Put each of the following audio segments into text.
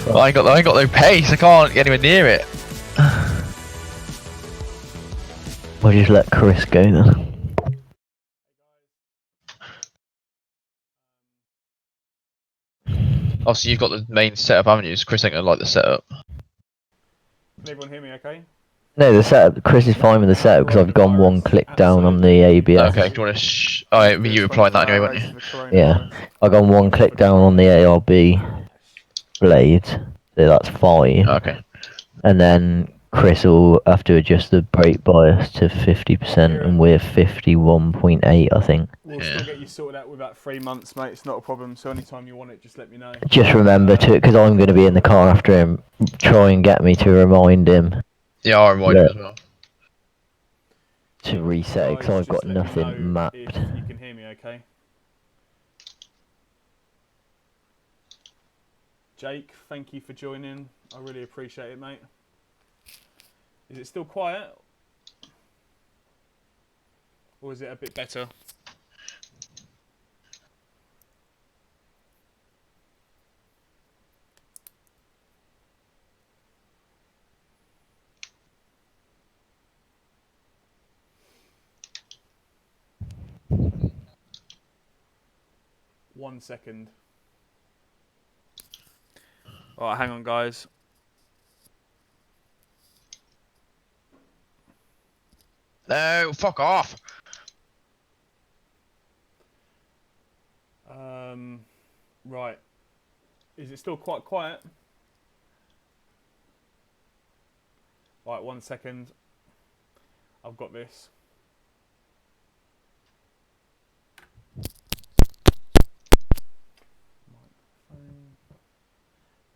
Well, I ain't got no pace. I can't get anywhere near it. We'll just let Chris go then. Obviously, you've got the main setup, haven't you? Chris ain't gonna like the setup. Can everyone hear me okay? No, the setup. Chris is fine with the setup because I've gone one click down on the ABS. Okay, do you want to? Oh, you were applying that anyway, weren't you? Yeah, I've gone one click down on the ARB blade, so that's fine. Okay. And then Chris will have to adjust the brake bias to 50%, and we're 51.8, I think. We'll still get you sorted out with about 3 months, mate. It's not a problem. So anytime you want it, just let me know. Just remember to, because I'm going to be in the car after him, try and get me to remind him. Yeah, I'll remind you as well. To reset it, because I've got nothing mapped. If you can hear me okay. Jake, thank you for joining. I really appreciate it, mate. Is it still quiet? Or is it a bit better? One second. Alright, hang on, guys. No, fuck off. Right. Is it still quite quiet? Right, 1 second. I've got this.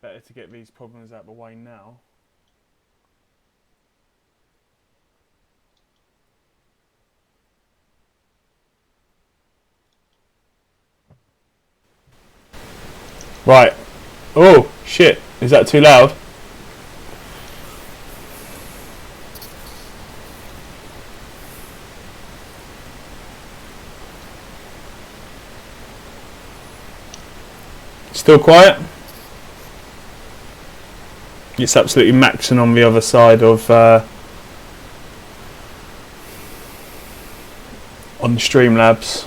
Better to get these problems out of the way now. Right. Oh, shit. Is that too loud? Still quiet? It's absolutely maxing on the other side of on Streamlabs.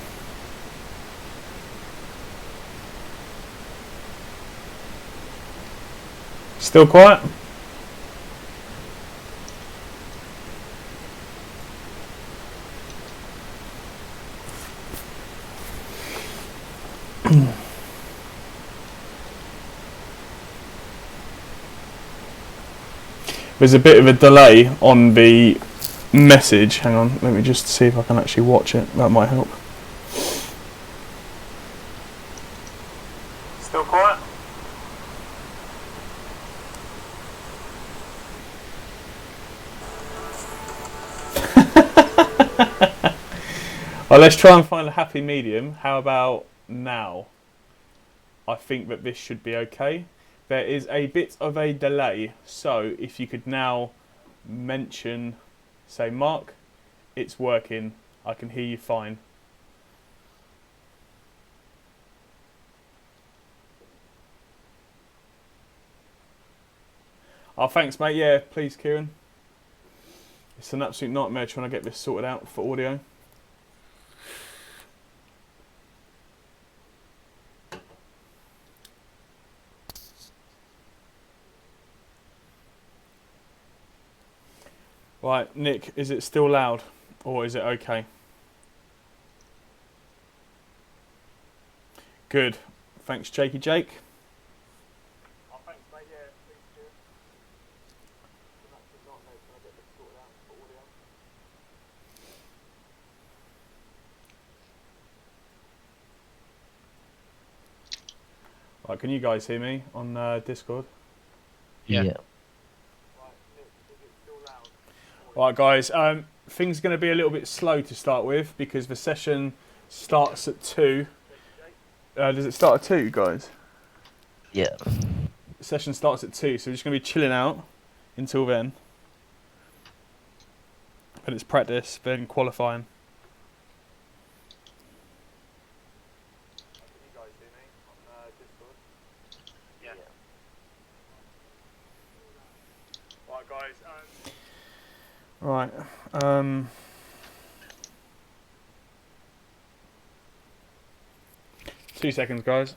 Still quiet? There's a bit of a delay on the message. Hang on, let me just see if I can actually watch it. That might help. Still quiet? Well, let's try and find a happy medium. How about now? I think that this should be okay. There is a bit of a delay, so if you could now mention, say, Mark, it's working. I can hear you fine. Oh, thanks, mate. Yeah, please, Kieran. It's an absolute nightmare trying to get this sorted out for audio. Right, Nick, is it still loud or is it okay? Good. Thanks, Jakey Jake. Oh, thanks, mate. Yeah, please do. Right, can you guys hear me on Discord? Yeah. Right, guys, things are going to be a little bit slow to start with because the session starts at 2. Does it start at 2, guys? Yeah. The session starts at 2, so we're just going to be chilling out until then. But it's practice, then qualifying. Can you guys hear me on Discord? Yeah. Right, guys. Right. 2 seconds, guys.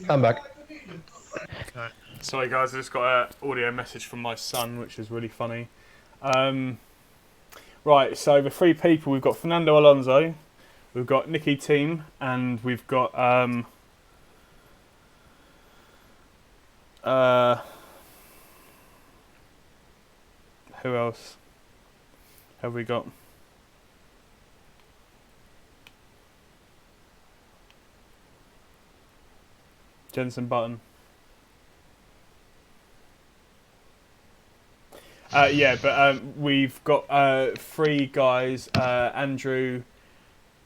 I'm back. Okay. Sorry guys, I just got an audio message from my son, which is really funny. Right, so the 3 people, we've got Fernando Alonso, we've got Nicky Team, and we've got who else have we got? Jensen Button. Yeah, but we've got 3 guys, Andrew,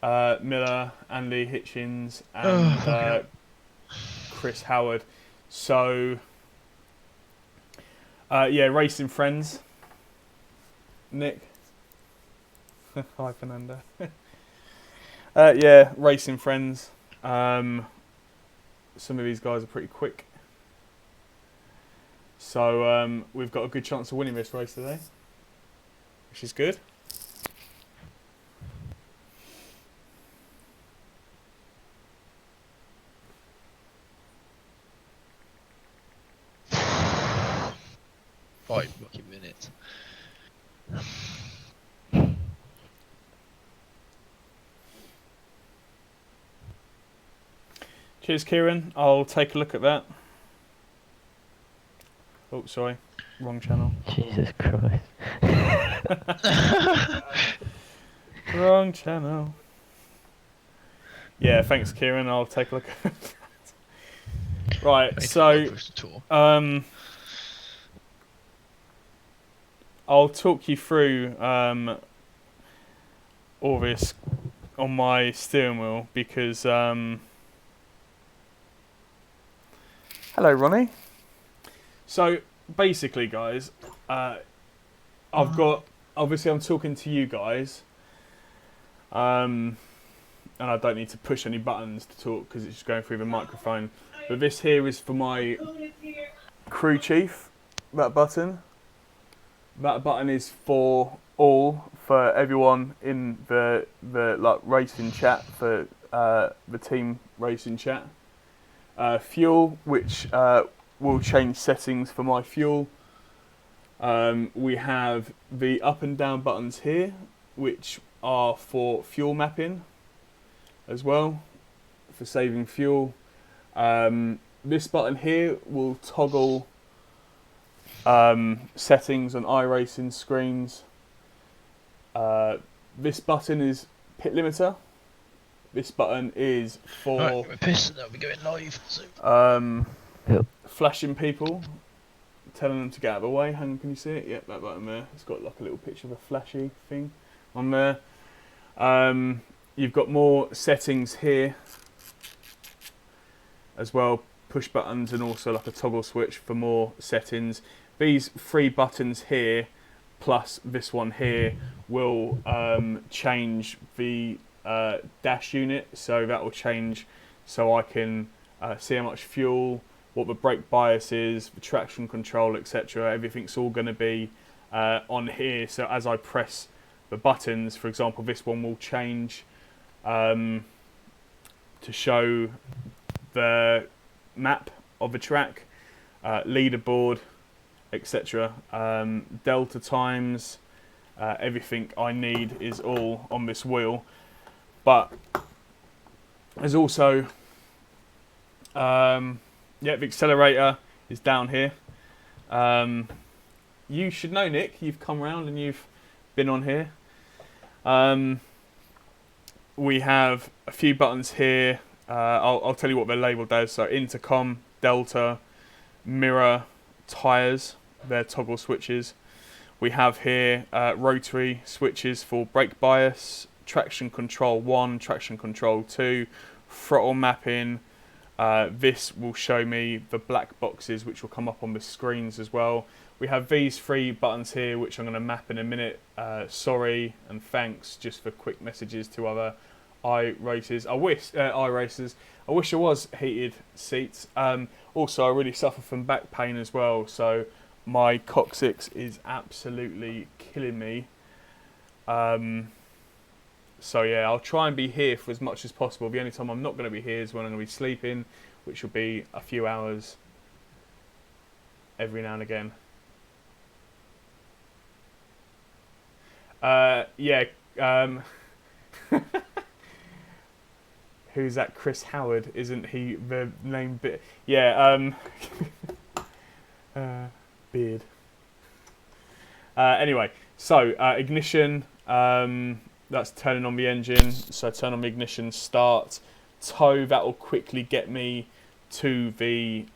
Miller, Andy Hitchings, and Chris Howard. So, yeah, racing friends. Nick. Hi, Fernando. Yeah, racing friends. Some of these guys are pretty quick. So we've got a good chance of winning this race today, which is good. Five fucking minutes. Cheers, Kieran. I'll take a look at that. Oh, sorry. Wrong channel. Jesus Christ. Wrong channel. Yeah, thanks, Kieran. I'll take a look at that. Right, Need to so go for the tour. I'll talk you through all this on my steering wheel because hello, Ronnie. So basically, guys, I've got obviously I'm talking to you guys, and I don't need to push any buttons to talk because it's just going through the microphone. But this here is for my crew chief. That button. That button is for everyone in the like racing chat for the team racing chat. Fuel, which will change settings for my fuel. We have the up and down buttons here, which are for fuel mapping as well, for saving fuel. This button here will toggle settings on iRacing screens. This button is pit limiter. This button is for Right, we're pissed that we're going live. So. flashing people, telling them to get out of the way. Hang on, can you see it? Yep, that button there. It's got like a little picture of a flashy thing on there. You've got more settings here as well, push buttons and also like a toggle switch for more settings. These three buttons here plus this one here will change the dash unit, so that will change so I can see how much fuel, what the brake bias is, the traction control, etc. Everything's all going to be on here, so as I press the buttons, for example, this one will change to show the map of the track, leaderboard, etc. Delta times, everything I need is all on this wheel. But there's also the accelerator is down here. You should know, Nick, you've come round and you've been on here. We have a few buttons here. I'll tell you what they're labelled as. So intercom, delta, mirror, tyres, they're toggle switches. We have here rotary switches for brake bias, traction control 1, traction control 2, throttle mapping. This will show me the black boxes which will come up on the screens as well. We have these three buttons here which I'm going to map in a minute. Sorry and thanks, just for quick messages to other iRacers. I wish there was heated seats. Also, I really suffer from back pain as well, so my coccyx is absolutely killing me. So yeah, I'll try and be here for as much as possible. The only time I'm not going to be here is when I'm going to be sleeping, which will be a few hours every now and again. Who's that? Chris Howard, isn't he the name bit? Yeah, beard. Anyway, so ignition, that's turning on the engine. So turn on the ignition, start. Tow, that will quickly get me to the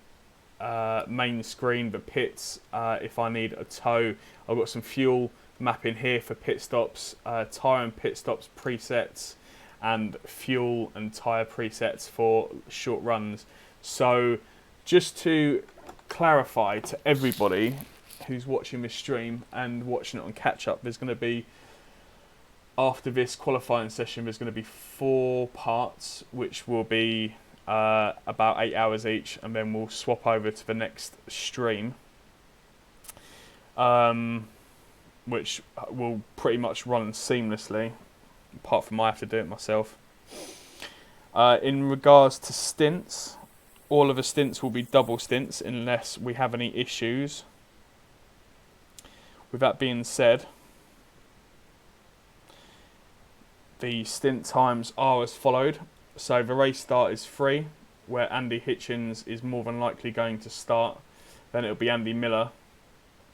main screen, the pits, if I need a tow. I've got some fuel mapping here for pit stops, tyre and pit stops presets, and fuel and tyre presets for short runs. So just to clarify to everybody who's watching this stream and watching it on catch up, there's going to be, after this qualifying session, there's going to be 4 parts which will be about 8 hours each, and then we'll swap over to the next stream, which will pretty much run seamlessly, apart from I have to do it myself. In regards to stints, all of the stints will be double stints unless we have any issues. With that being said, the stint times are as followed. So the race start is 3, where Andy Hitchings is more than likely going to start. Then it'll be Andy Miller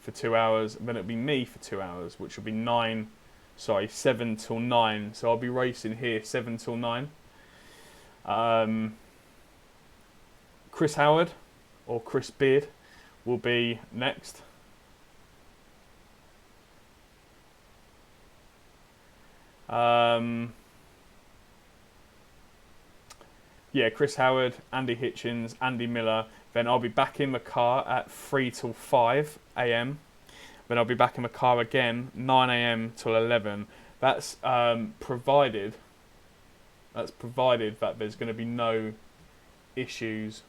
for 2 hours. Then it'll be me for 2 hours, which will be 9 Sorry, 7 till 9. So I'll be racing here 7 till 9. Chris Howard or Chris Beard will be next. Yeah, Chris Howard, Andy Hitchings, Andy Miller. Then I'll be back in the car at 3 till 5 a.m. Then I'll be back in the car again 9 a.m. till 11. That's provided. That's provided that there's going to be no issues,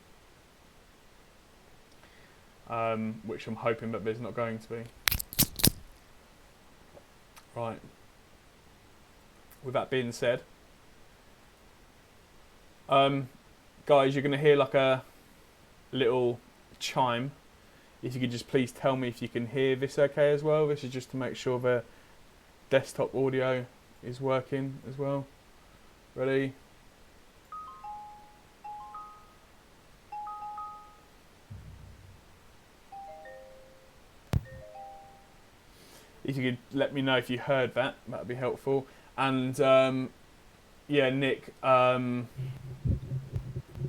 which I'm hoping that there's not going to be. Right. With that being said, guys, you're going to hear like a little chime. If you could just please tell me if you can hear this okay as well. This is just to make sure the desktop audio is working as well. Ready? If you could let me know if you heard that, that'd be helpful. And yeah, Nick,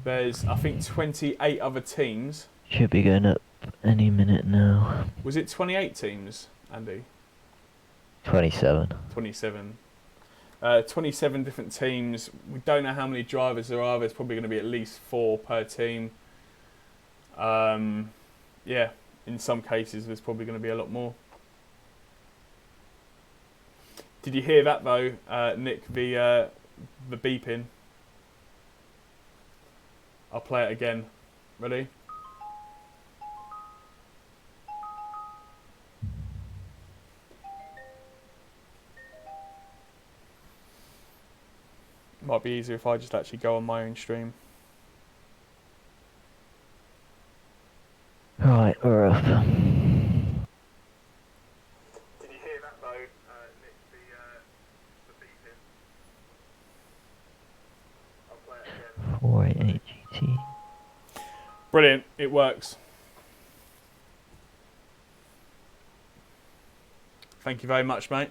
there's I think 28 other teams. Should be going up any minute now. Was it 28 teams, Andy? 27. 27. 27 different teams. We don't know how many drivers there are. There's probably going to be at least 4 per team. Yeah, in some cases there's probably going to be a lot more. Did you hear that though, Nick? The beeping. I'll play it again. Ready? Might be easier if I just actually go on my own stream. Right, we're up. Did you hear that though, Nick? The beeping. I'll play it again. 488 GT. Brilliant, it works. Thank you very much, mate.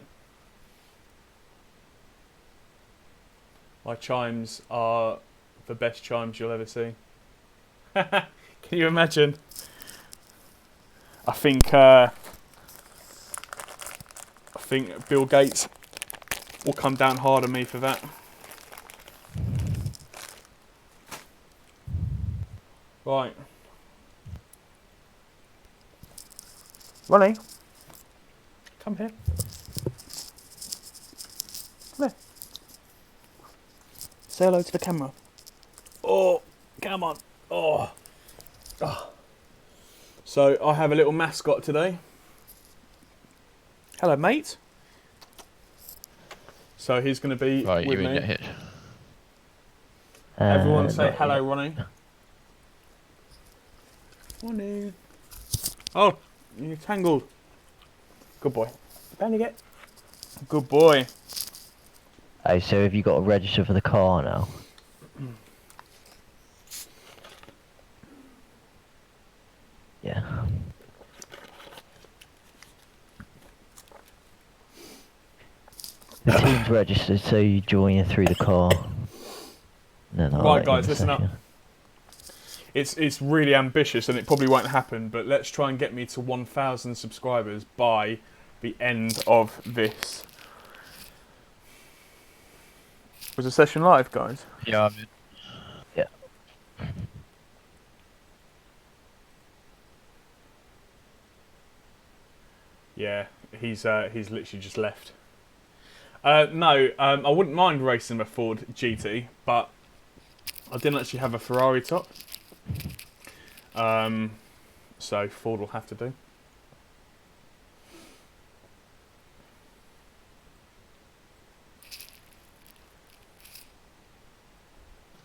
My chimes are the best chimes you'll ever see. Can you imagine? I think Bill Gates will come down hard on me for that. Right. Ronnie, come here. Come here. Say hello to the camera. Oh, come on. Oh. So I have a little mascot today. Hello, mate. So he's going to be Right, with you me. get hit. Everyone say not hello, yet. Ronnie. Ronnie. Oh, you're tangled. Good boy. Down you get. Good boy. Oh, so have you got to register for the car now? Yeah. The team's registered, so you join it through the car. Then I'll Right, let you guys, in a listen up. second. It's really ambitious and it probably won't happen, but let's try and get me to 1,000 subscribers by the end of this. Was the session live, guys? Yeah, I'm in. Yeah. Yeah, he's literally just left. No, I wouldn't mind racing a Ford GT, but I didn't actually have a Ferrari top. So Ford will have to do.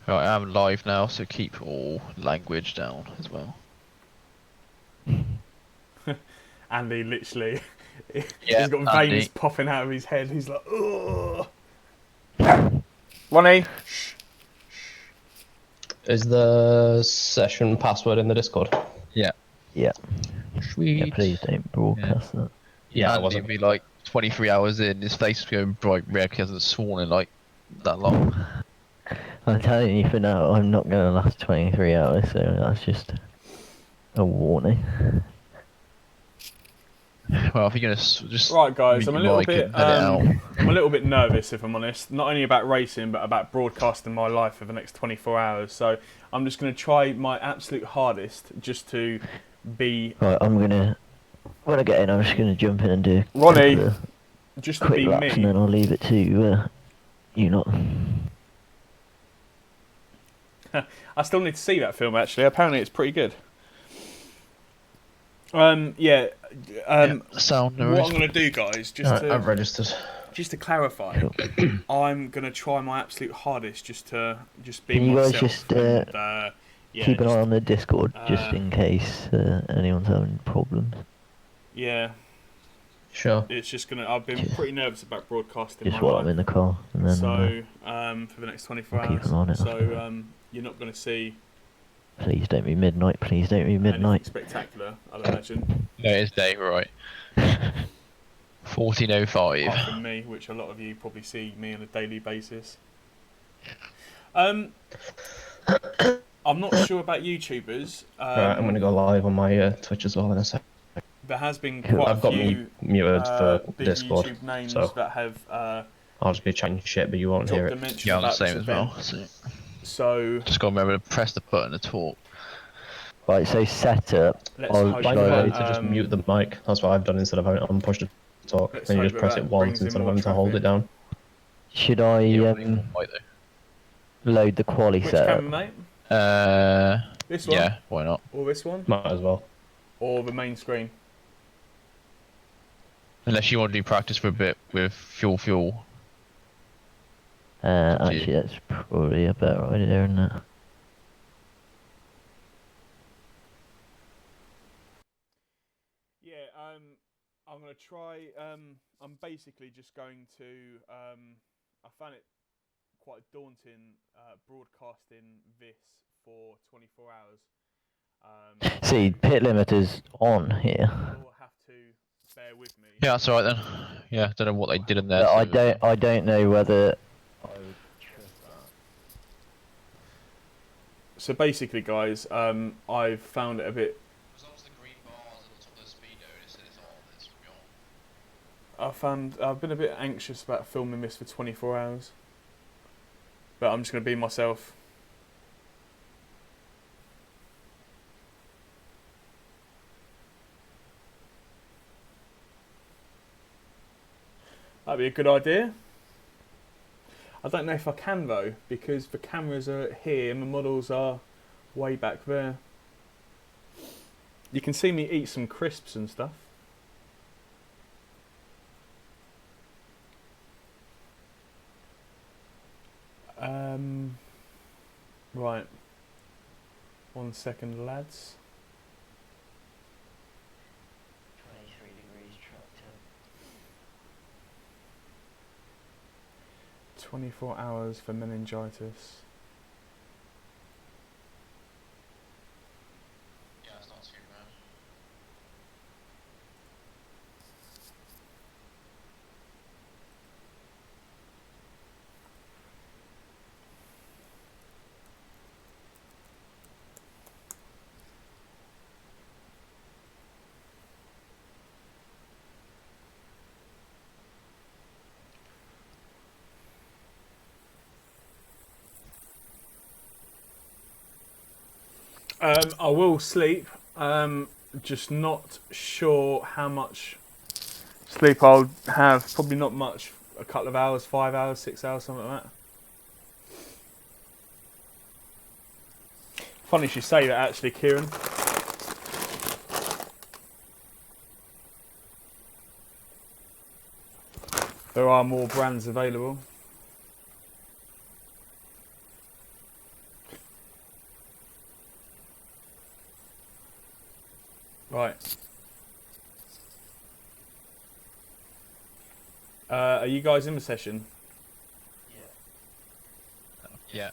Right, I'm live now, so keep all language down as well. Andy literally, Yeah, he's got veins Andy. popping out of his head. He's like, ugh. Ronnie, Is the session password in the Discord? Yeah. Yeah. Sweet. Yeah, please don't broadcast that. Yeah, I Andy wasn't. will be like 23 hours in, his face is going bright red 'cause he hasn't sworn in like that long. I'm telling you for now, I'm not going to last 23 hours, so that's just a warning. Well, if you're gonna just Right, guys, mute I'm a your little mic bit. and head it out. I'm a little bit nervous, if I'm honest. Not only about racing, but about broadcasting my life for the next 24 hours. So I'm just going to try my absolute hardest just to be. Right, when I get in, I'm just going to jump in and do a Ronnie, couple of just to quick be laps, and me. then I'll leave it to you lot. I still need to see that film. Actually, apparently it's pretty good. Yeah. Sound no What worries. I'm going to do, guys, I've registered. just to clarify, Cool. I'm going to try my absolute hardest just to be Can you guys myself. just and, yeah, keep an just- eye on the Discord, just in case anyone's having problems? Yeah, Sure. it's just gonna. I've been Cheers. pretty nervous about broadcasting Just my while I'm life. in the car, and then So for the next 24 I'll keep hours. an eye on it So after. you're not going to see please don't be midnight. Please don't be anything midnight. spectacular, I'd imagine, No, it's day, right. 14:05. apart from me, which a lot of you probably see me on a daily basis. I'm not sure about YouTubers. Right, I'm going to go live on my Twitch as well in a sec. There has been Cool. quite I've a got few me muted for big Discord, YouTube names so that have I'll just be chatting shit, but you won't hear dropped a it. mention Yeah, I'm the about this same as event. well. So So just gotta remember to press the button to talk. Right, so setup. let's I'll hope By shall the I- way, to just mute the mic. That's what I've done instead of having it on push to talk. Let's Then you hope just press that it once brings in instead of more having to hold traffic. it down. Should I You don't need mic, load the quali which setup? camera, mate? though. This one Yeah, why not? or this one Might as well. or the main screen? Unless you want to do practice for a bit with fuel. Actually, that's probably a better idea, isn't it? Yeah, I'm gonna try. I'm basically just going to. I found it quite daunting broadcasting this for 24 hours. See, pit limiter's on here. You'll have to bear with me. Yeah, that's alright then. Yeah, don't know what they did in there. But I don't know whether. So basically, guys, I've found it a bit. As long as the green bars at the top of the speedo it's on, I've been a bit anxious about filming this for 24 hours, but I'm just gonna be myself. That'd be a good idea. I don't know if I can though, because the cameras are here and the models are way back there. You can see me eat some crisps and stuff. Right. 1 second, lads. 23 degrees trucked 24 hours for meningitis. yeah, it's not too bad. I will sleep. Just not sure how much sleep I'll have. Probably not much. A couple of hours, 5 hours, 6 hours, something like that. Funny you should say that, actually, Kieran. There are more brands available. Right. Are you guys in the session? Yeah.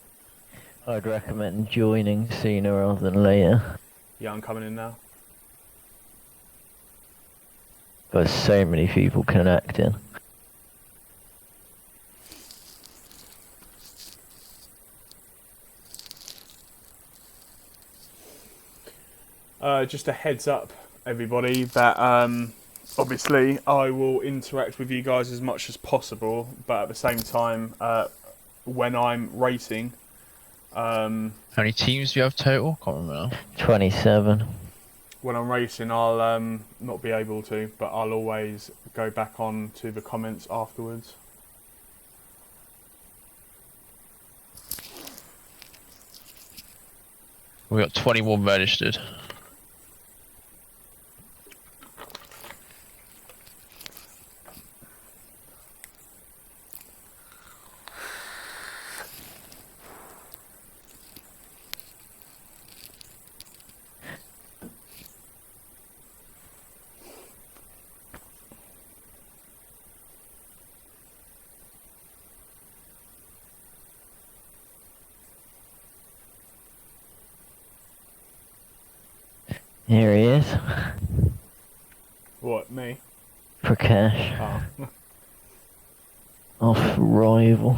I'd recommend joining sooner rather than later. Yeah, I'm coming in now. There's so many people connecting. Just a heads up, everybody, that obviously I will interact with you guys as much as possible, but at the same time, when I'm racing, How many teams do you have total? Can't remember now. 27. when I'm racing, I'll not be able to, but I'll always go back on to the comments afterwards. We got 21 registered. Here he is. What, me? Prakash. Oh. Off rival.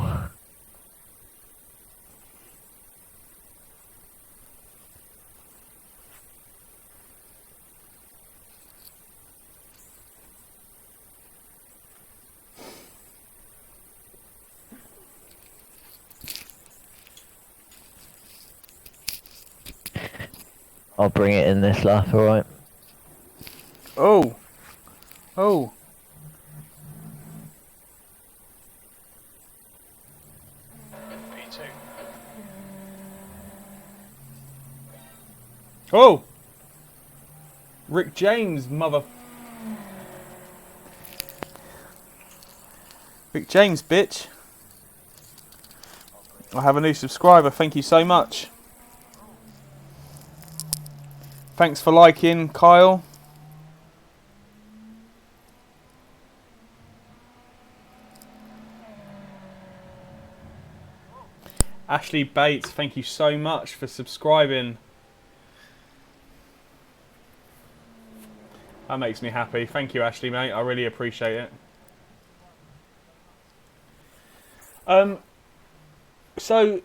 I'll bring it in this lap, alright? Oh! Oh! Oh! Rick James, mother... Rick James, bitch. I have a new subscriber, thank you so much. Thanks for liking, Kyle. Ashley Bates, thank you so much for subscribing. That makes me happy. Thank you, Ashley, mate. I really appreciate it. So The leader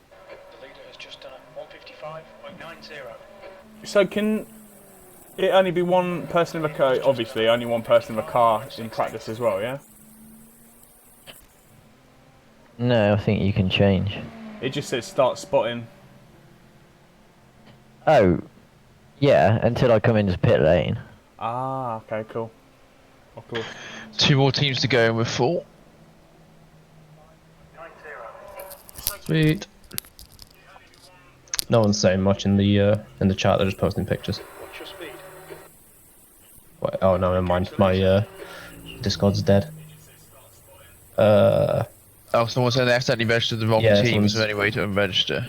has just done a 155.90. So can it only be one person in the car? Obviously, only one person in the car in practice as well, yeah? No, I think you can change. It just says start spotting. Oh, yeah, until I come into pit lane. Ah, okay, cool. Of course. 2 more teams to go and we're full. Sweet. No one's saying much in the chat. They're just posting pictures. What's your speed? What? Oh no, never mind. My Discord's dead. Oh, someone said they accidentally registered the wrong Yeah, team, someone's- so anyway to unregister.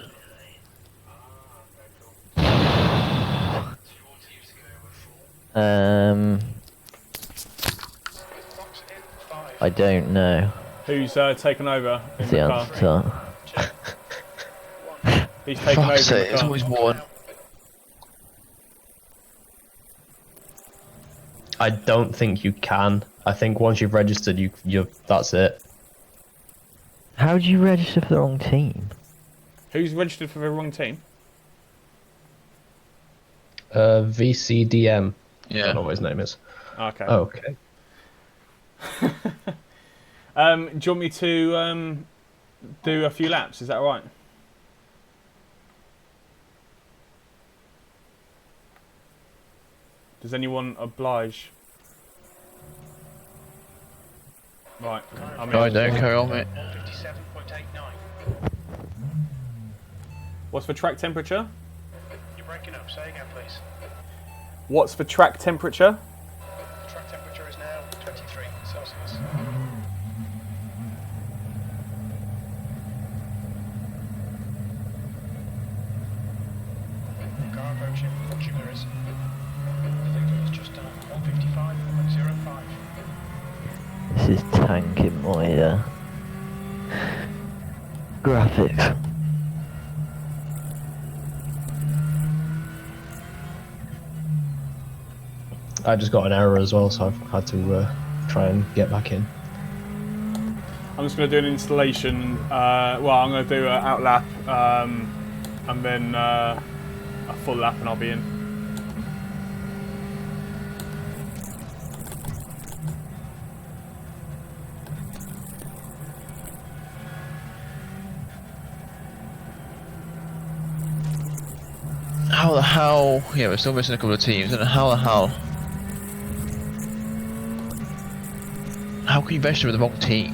I don't know. Who's taken over in Is the the car? answer to that. He's taken over Fuck's sake, in the it's car. always one. I don't think you can. I think once you've registered, you that's it. How do you register for the wrong team? Who's registered for the wrong team? VCDM. I don't know Yeah. what his name is. Okay. Oh, okay. Do you want me to do a few laps? Is that all right? Does anyone oblige? Right. I'm No, I in. don't carry on, mate. 157.89. What's the track temperature? You're breaking up. Say again, please. What's the track temperature? The track temperature is now 23 Celsius. Car approaching. Watch your mirrors. The leader has just done a 155.05. This is tanking my graphics. I just got an error as well, so I've had to try and get back in. I'm just going to do an installation. Well, I'm going to do an out lap and then a full lap, and I'll be in. How the hell? Yeah, we're still missing a couple of teams. And how the hell? How can you register with the wrong team?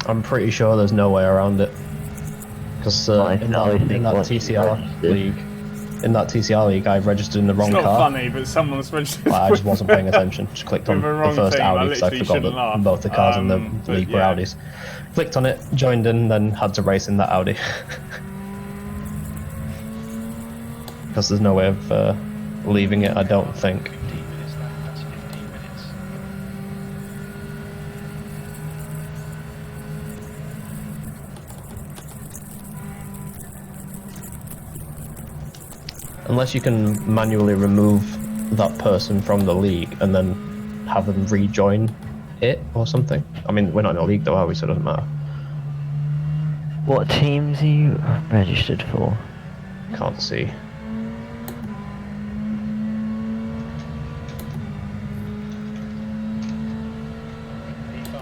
I'm pretty sure there's no way around it. Because in that TCR league, I've registered in the wrong It's not car. funny, but someone's registered. I just wasn't paying attention. Just clicked on With the the wrong first thing, I Audi because I literally forgot shouldn't that laugh. both the cars in the But league were yeah. Audis. Clicked on it, joined in, then had to race in that Audi. Because there's no way of leaving it, I don't think. 15 minutes left, that's 15 minutes. Unless you can manually remove that person from the league and then have them rejoin it or something. I mean, we're not in a league though, are we? So it doesn't matter. What teams are you registered for? Can't see. P5.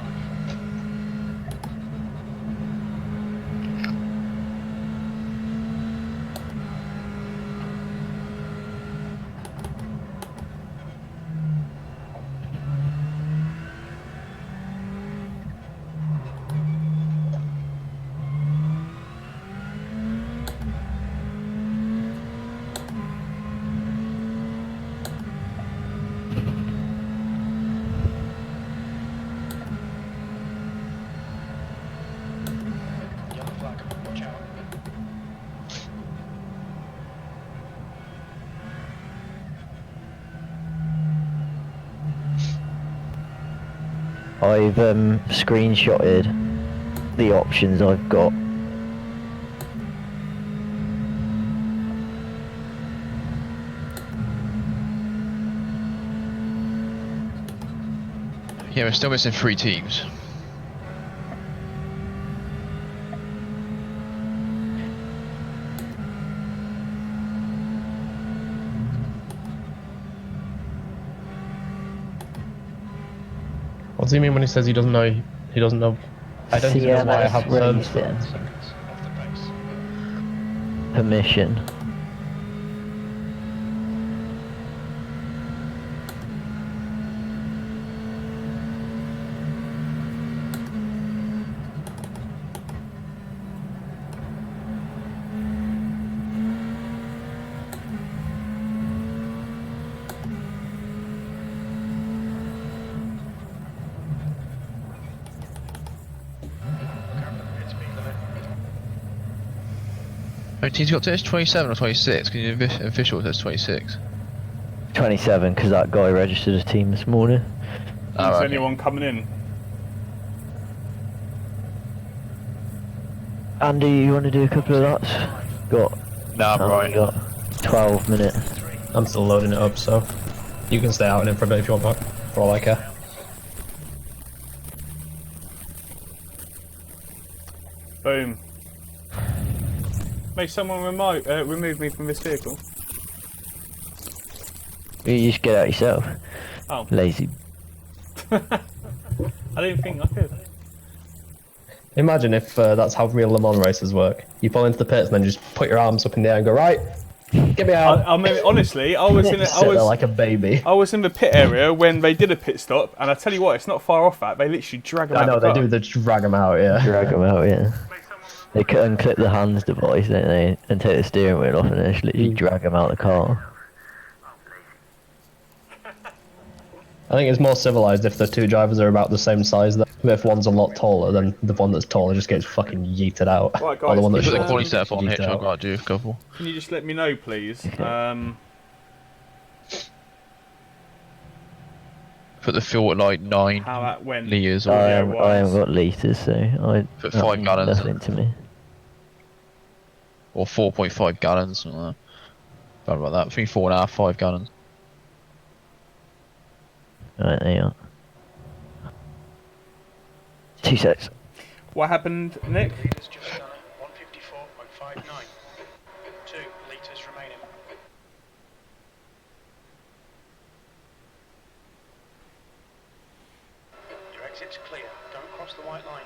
Yellow flag, watch out. I've screenshotted the options I've got. Yeah, we're still missing 3 teams. What does he mean when he says he doesn't know? He doesn't know. I don't think he knows why I have terms for it. racing Off the pace. permission. Look out for the pit speed limit. How many teams got to this? 27 or 26? Can you official says 26? 27, because that guy registered a team this morning. Oh, Is okay. anyone coming in? Andy, you want to do a couple of laps? Got. No, I'm right. Got 12 minutes. I'm still loading it up, so you can stay out in it for a bit if you want, Mark. For all I care. Boom. May someone remove me from this vehicle? You just get out yourself. Oh, Lazy. I didn't think I could. Imagine if that's how real Le Mans races work. You pull into the pits and then just put your arms up in the air and go, right, get me out. I mean, honestly, I was in Sit there like a baby. I was in the pit area when they did a pit stop, and I tell you what, it's not far off that. They literally drag them I out know, the they car. do, they drag them out, yeah. Drag them out, yeah. They can unclip the hands device, don't they, and take the steering wheel off, and then just literally drag them out the car. I think it's more civilized if the two drivers are about the same size. Though. If one's a lot taller, then the one that's taller just gets fucking yeeted out. Right, Or the guys, one that's Put the Sure. quality short setup on gets Hitch, yeeted I've out. got to do a couple. Can you just let me know, please? Put the fuel at like 9 How that went. litres I or haven't got litres, so put that 5 means gallons nothing to me. or 4.5 gallons, something like that. About that, between 4.5, 5 gallons. Right, there you are. 2 secs. What happened, Nick? Liters just done 154.59. 2 litres remaining. Your exit's clear. Don't cross the white line.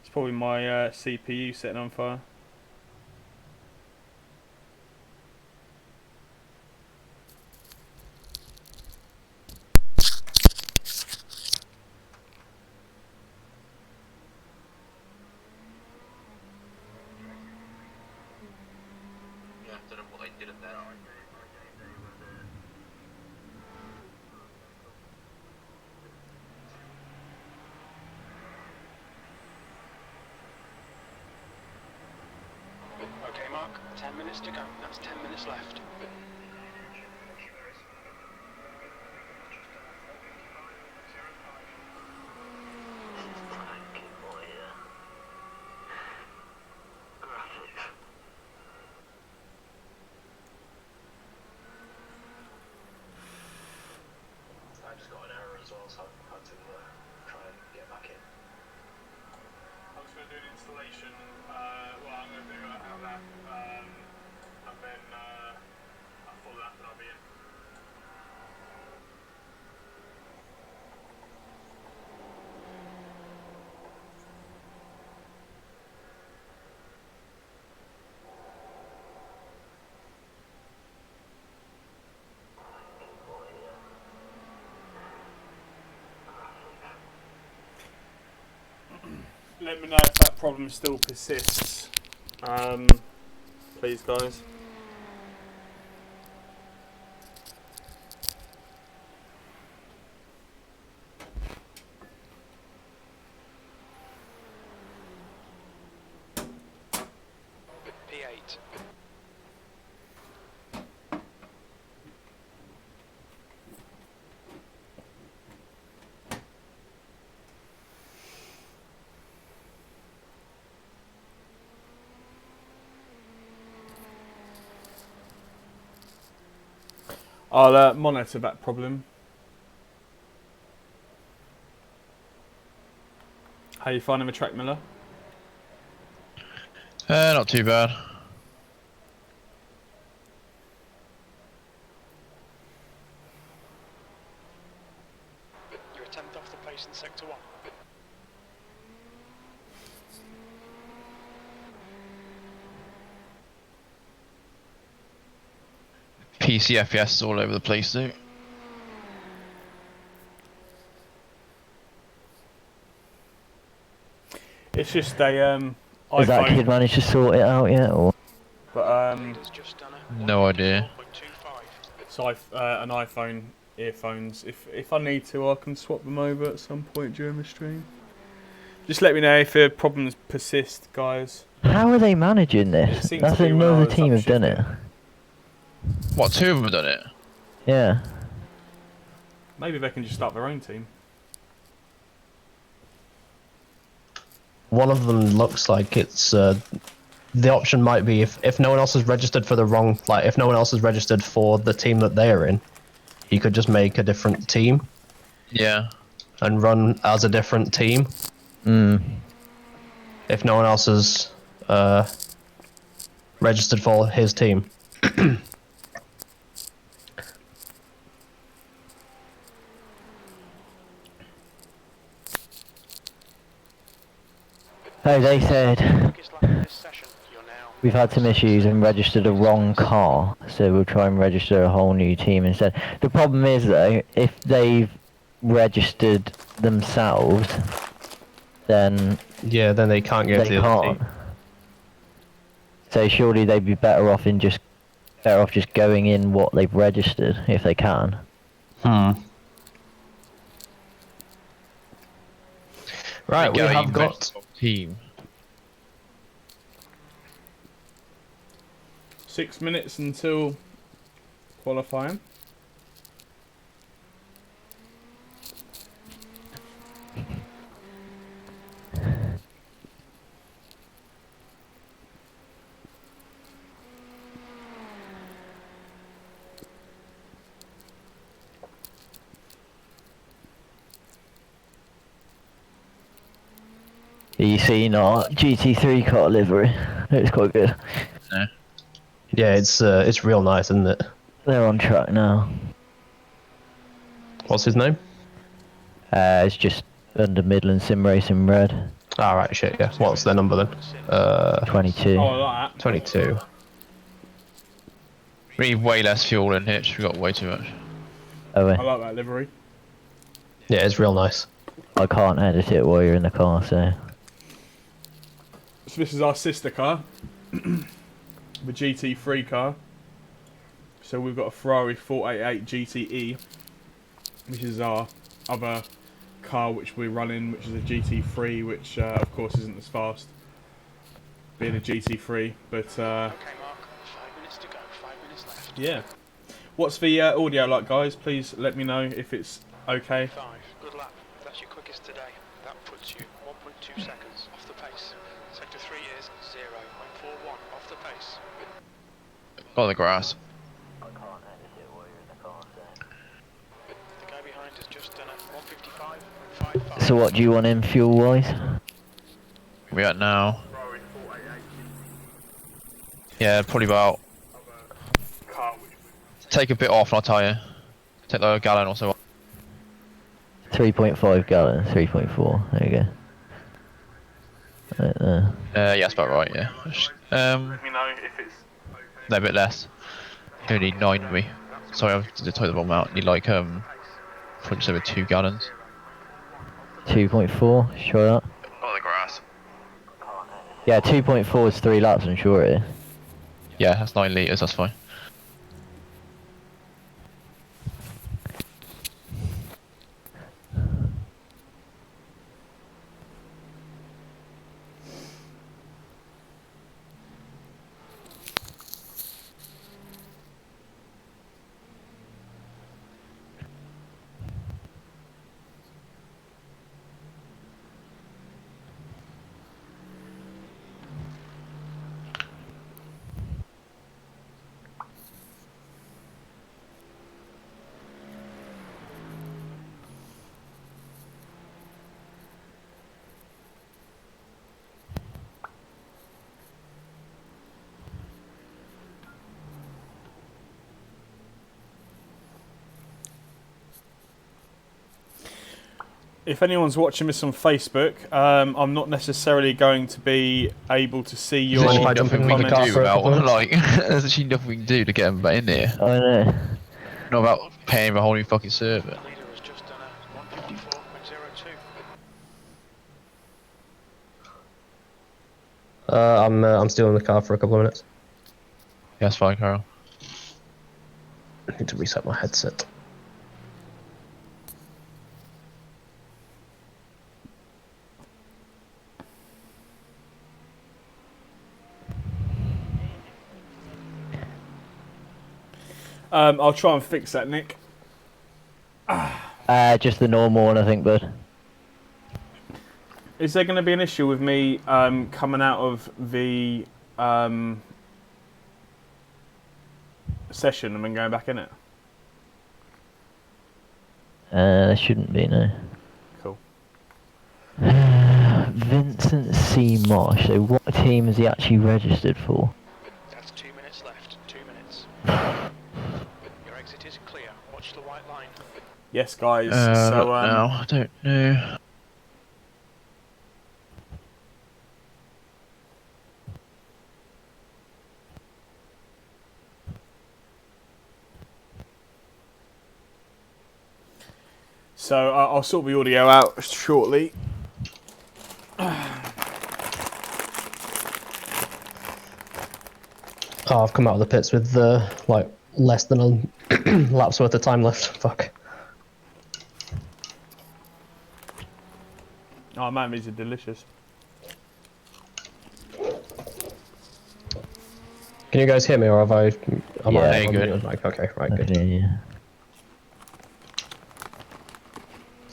It's probably my CPU setting on fire. Okay, Mark, 10 minutes to go. That's 10 minutes left. I just got an error as well, so I've had to try and get back in. I'm just going to do an installation. Well, I'm going to do out that, and then after that, then I'll be in. Let me know if that problem still persists, please, guys. P8. I'll monitor that problem. How you finding the track, Miller? Not too bad. You're a 10th off the pace in sector 1. PCFS is all over the place, though. It's just a Has that kid iPhone, managed to sort it out yet, or? but Leaders just done it. No idea. 154.25. it's an iPhone earphones. If I need to, I can swap them over at some point during the stream. Just let me know if problems persist, guys. How are they managing It this? seemed to That's be when I another was team have done it. upshifting. What, 2 of them have done it? Yeah. Maybe they can just start their own team. One of them looks like it's the option might be if no one else is registered for the wrong, like if no one else is registered for the team that they're in, he could just make a different team Yeah. and run as a different team. If no one else is registered for his team. Oh, they said Quickest lap of this session. You're now. we've had some issues and registered a wrong car, so we'll try and register a whole new team instead. The problem is though, if they've registered themselves, then Yeah, then they can't get they to the other can't. team. So surely they'd be better off just going in what they've registered if they can. Right, we Gary have got registered team. 6 minutes until Qualifying. You seen our GT3 car livery? It's quite good. No. Yeah, it's real nice, isn't it? They're on track now. What's his name? It's just under Midland Sim Racing Red. Ah, right, shit, yeah. What's their number then? 22. Oh, I like that. 22. We need way less fuel than Hitch. We got way too much. Oh, wait. I like that livery. Yeah, it's real nice. I can't edit it while you're in the car, so. So this is our sister car, the GT3 car. So we've got a Ferrari 488 GTE. This is our other car which we're running, which is a GT3, which of course isn't as fast, being a GT3. But Okay, Mark, 5 minutes to go, 5 minutes left. yeah. What's the audio like, guys? Please let me know if it's okay. 5, good lap. That's your quickest today. That puts you 1.2 seconds off the pace. Sector 3 is 0.41 off the pace. Got the grass. The guy behind has just done a 155.55. So what do you want in fuel wise? We at now. Yeah, probably about. Take a bit off and I'll tell you. Take like a gallon or so. 3.5 gallons, 3.4. There you go. Right there. Yeah, that's about right. Yeah. Let me know if it's No, a bit less. You only need 9 of me. Sorry, I've to take the wrong amount. Need like probably just over 2 gallons. 2.4, sure that? Oh, the grass. Yeah, 2.4 is 3 laps, I'm sure it is. Yeah, that's 9 litres. That's fine. If anyone's watching this on Facebook, I'm not necessarily going to be able to see your There's if I actually jump nothing in we the can car do for a about couple of minutes? like. There's actually nothing we can do to get them back in here. I know. Not about paying for a whole new fucking server. The leader has just done a 154.02. I'm still in the car for a couple of minutes. Yeah, that's fine, Carl. I need to reset my headset. I'll try and fix that, Nick. Just the normal one, I think, bud. Is there going to be an issue with me coming out of the session and then going back in it? There shouldn't be, no. Cool. Vincent C. Marsh. So what team is he actually registered for? That's 2 minutes left, 2 minutes. Your exit is clear. Watch the white line. Yes, guys. Look now, I don't know. So I'll sort the audio out shortly. Oh, I've come out of the pits with like less than a lap's worth of time left. Fuck. Oh man, these are delicious. Can you guys hear me, or have I Am Yeah. I There you on go. the mic? Okay, right, I good. can hear you.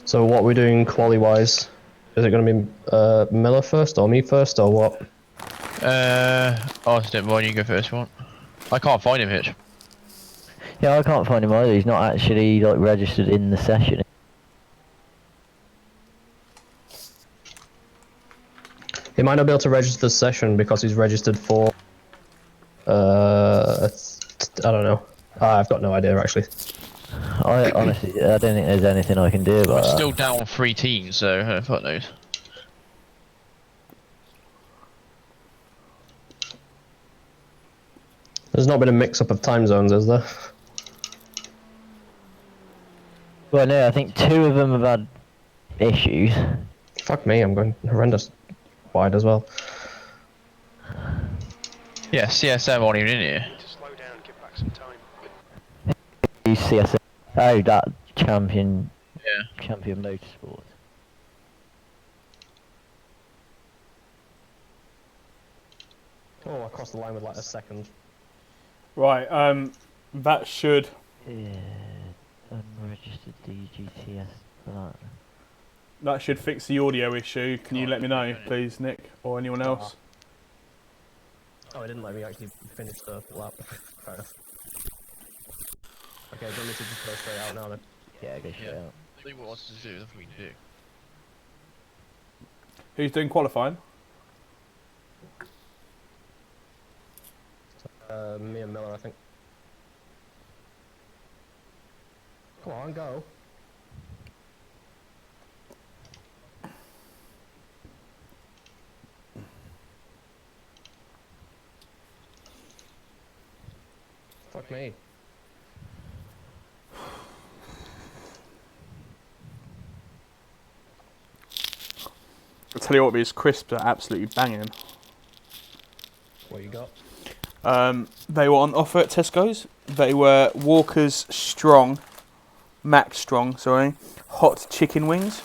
So what are we doing quali-wise? Is it going to be Miller first, or me first, or what? Austin, why don't you go first if you want? I can't find him, Hitch. Yeah, I can't find him either. He's not actually like registered in the session. He might not be able to register the session because he's registered for... I don't know. I've got no idea, actually. I honestly, I don't think there's anything I can do We're about that. still down 3 teams, so fuck knows. There's not been a mix-up of time zones, is there? Well, no, I think 2 of them have had issues. Fuck me, I'm going horrendous wide as well. Yeah, CSM aren't even in here. Need to slow down, give back some time. CSA. Oh, that champion Yeah. motorsport. Oh, I crossed the line with like a second. Right, that should... Yeah, unregistered DGTS for that. That should fix the audio issue. Can you let me know, please, Nick, or anyone else? Oh, it didn't let me actually finish the lap. Fair enough. Okay, do you want me to just go straight out now then? Yeah, go straight out. See what else to do, that's what we can do. Who's doing qualifying? Me and Miller, I think. Come on, go. Fuck me. I'll tell you what, these crisps are absolutely banging. What you got? They were on offer at Tesco's. They were Walker's Max Strong, sorry, hot chicken wings.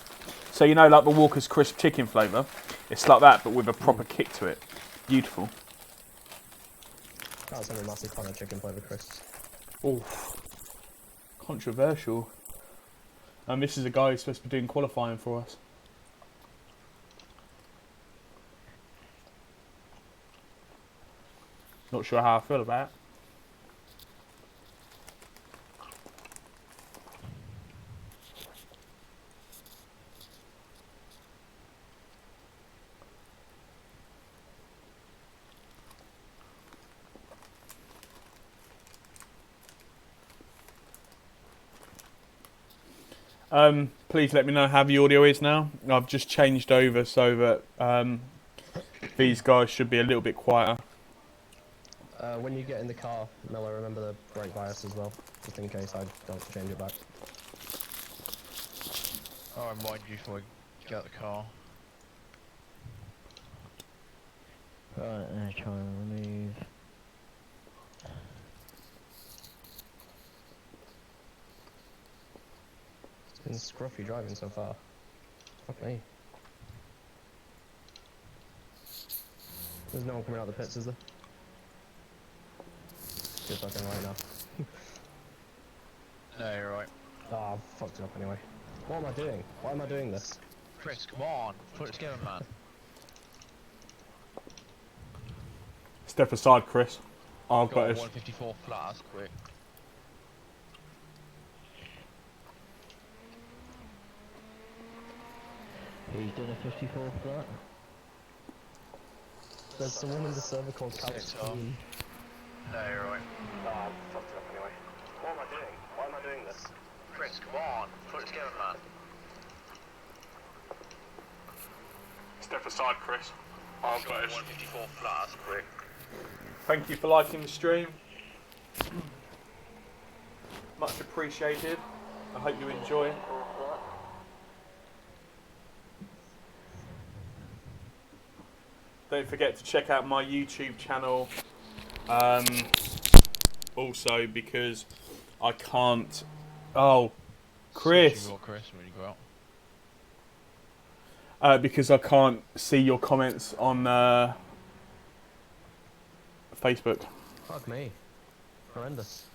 So you know, like the Walker's crisp chicken flavour, it's like that, but with a proper kick to it. Beautiful. That's a massive fan of chicken flavour crisps. Oh, controversial. And this is a guy who's supposed to be doing qualifying for us. Not sure how I feel about it. Please let me know how the audio is now. I've just changed over so that these guys should be a little bit quieter. When you get in the car, Miller, remember the brake bias as well, just in case I don't change it back. I'll remind you before I get out the car. Right, I'm gonna try and remove. It's been scruffy driving so far. Fuck me. There's no one coming out of the pits, is there? Good fucking right now. No, you're right. Ah, I've fucked it up anyway. What am I doing? Why am I doing this? Chris, come on. Put it together, man. Step aside, Chris. I've got Got this. 154 flat, that's quick. He's done a 54 flat. There's someone in the server called Couch Sit off. Queen. No, you're right. Ah, I've fucked it up anyway. What am I doing? Why am I doing this? Chris, come on. Put it together, man. Step aside, Chris. I've got this. 154 flat, that's quick. Thank you for liking the stream. Much appreciated. I hope you enjoy. Don't forget to check out my YouTube channel. Also, because I can't. Oh, Chris. You got Chris when you go out. Because I can't see your comments on Facebook. Fuck me. Horrendous.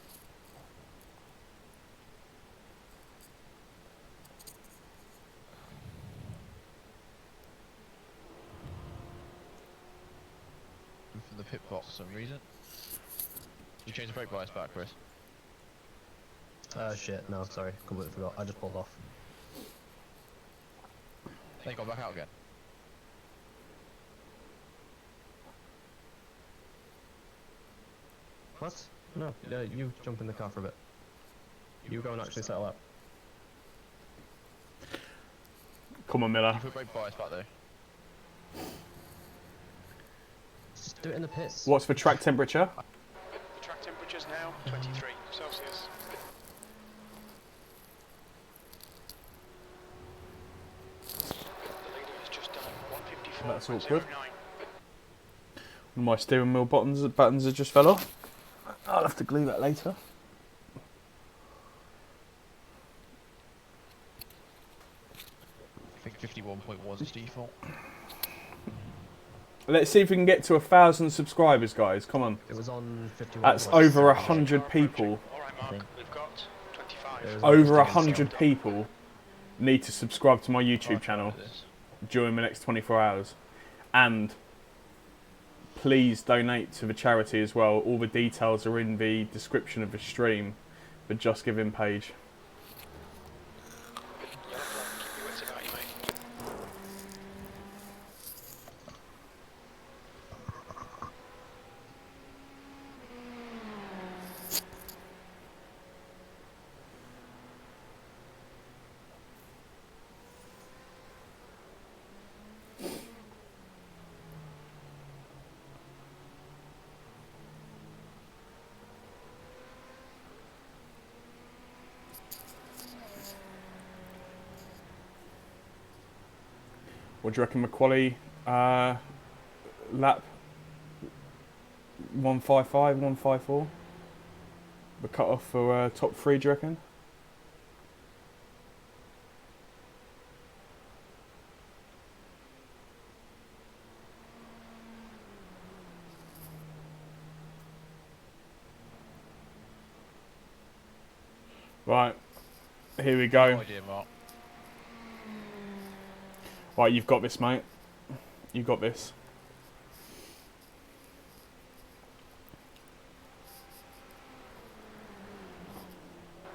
From the pit box for some reason. You changed the brake bias back, Chris. Shit, no, sorry, completely forgot. I just pulled off. Then you got back out again. What? No, you jump in the car for a bit. You go and actually settle up. Come on, Miller. You put brake bias back though. Just do it in the pits. What's the track temperature? The track temperature's now 23 Celsius. The leader has just done a 154.09. That's awkward. My steering wheel buttons have just fell off. I'll have to glue that later. I think 51.1 is default. Let's see if we can get to 1,000 subscribers, guys. Come on. It was on 51. That's over 100 people. All right, Mark, we've got 25. Over 100 people need to subscribe to my YouTube channel This. during the next 24 hours. And please donate to the charity as well. All the details are in the description of the stream, the Just Giving page. Yellow flag, keep your wits about you, mate. What do you reckon, Macaulay? Lap 155, 154? The cut off for top three, do you reckon? Right, here we go. No idea, Mark. Right, you've got this, mate. You've got this.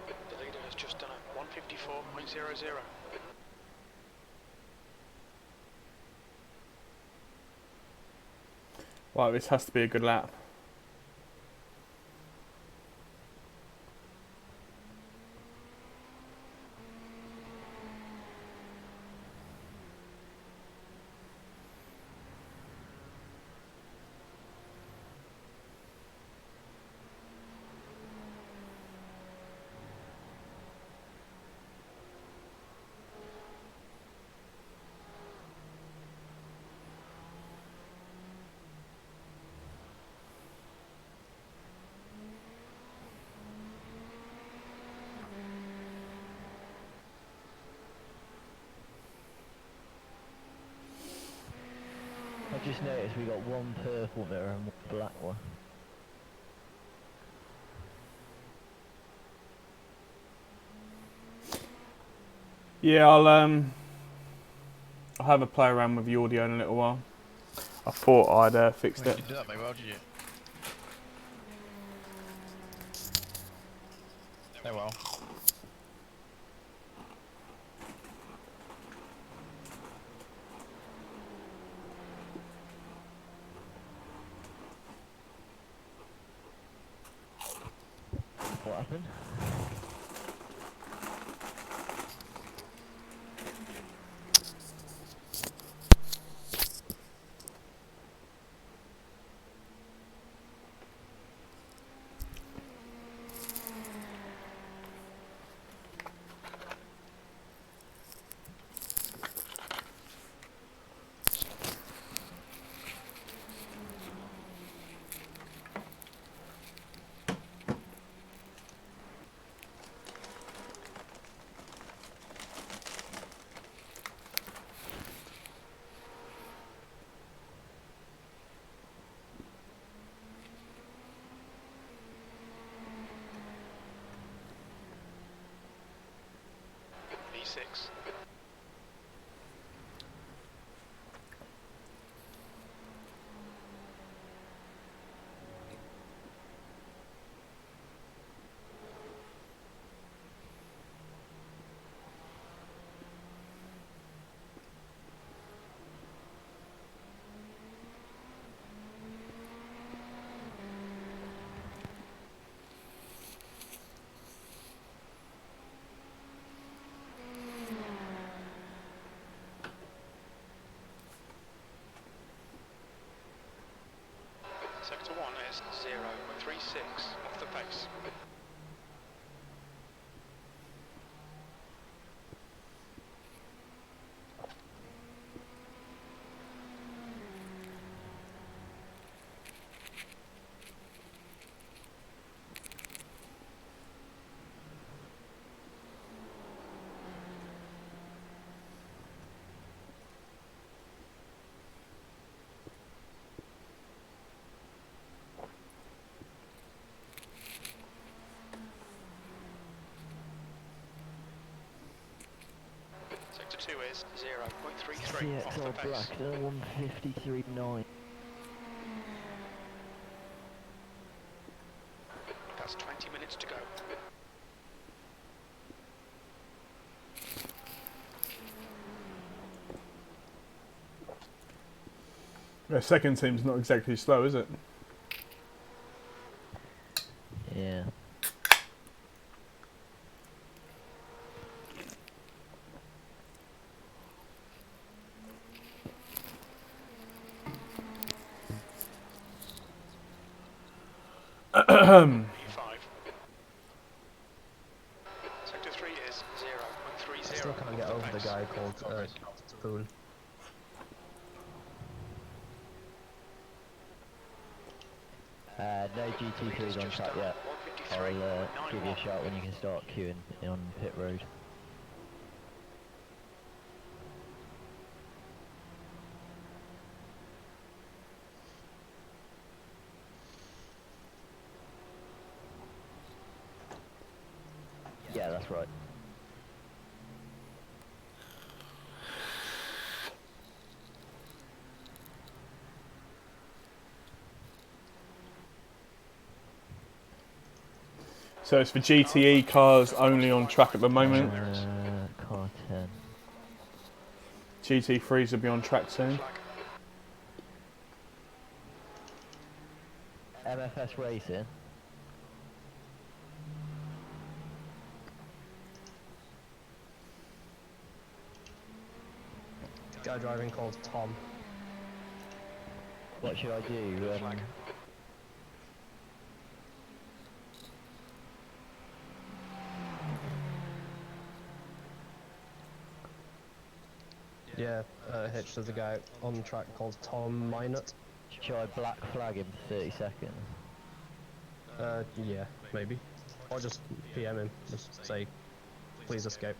The leader has just done a 154.00. Right, this has to be a good lap. I just noticed we got one purple mirror and one black one. Yeah, I'll have a play around with the audio in a little while. I thought I'd fixed You it. didn't do that, mate. Well, did you? Oh well. What happened? 36. Sector 1 is 0.36 off the pace. Sector 2 is 0.33 off the CXR pace. Black, 153.9. That's 20 minutes to go. The second team's not exactly slow, is it? Yeah. E5. Sector 3 is I 0.30 still can't off get the over the pace. guy called Spoon. No GT3s on Just track done. yet. 153. I'll give you a shout when you can start queuing on pit road. Yeah, that's right. So it's for GTE cars only on track at the moment. Car 10. GT3s will be on track soon. MFS Racing. Guy driving called Tom. What should I do? Yeah, Hitch, there's a guy on track called Tom Minot. Should I black flag him for 30 seconds? Yeah, maybe. Or just PM him, just say, please escape.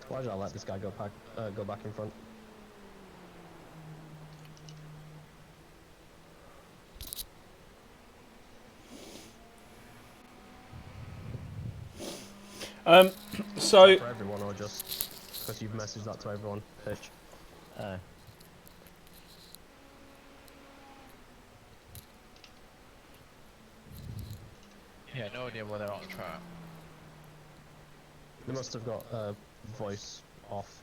Why did I let this guy go back in front? So For everyone, or just because you've messaged that to everyone, Hitch? Oh. Yeah, no idea why they're on track. They must have got voice off.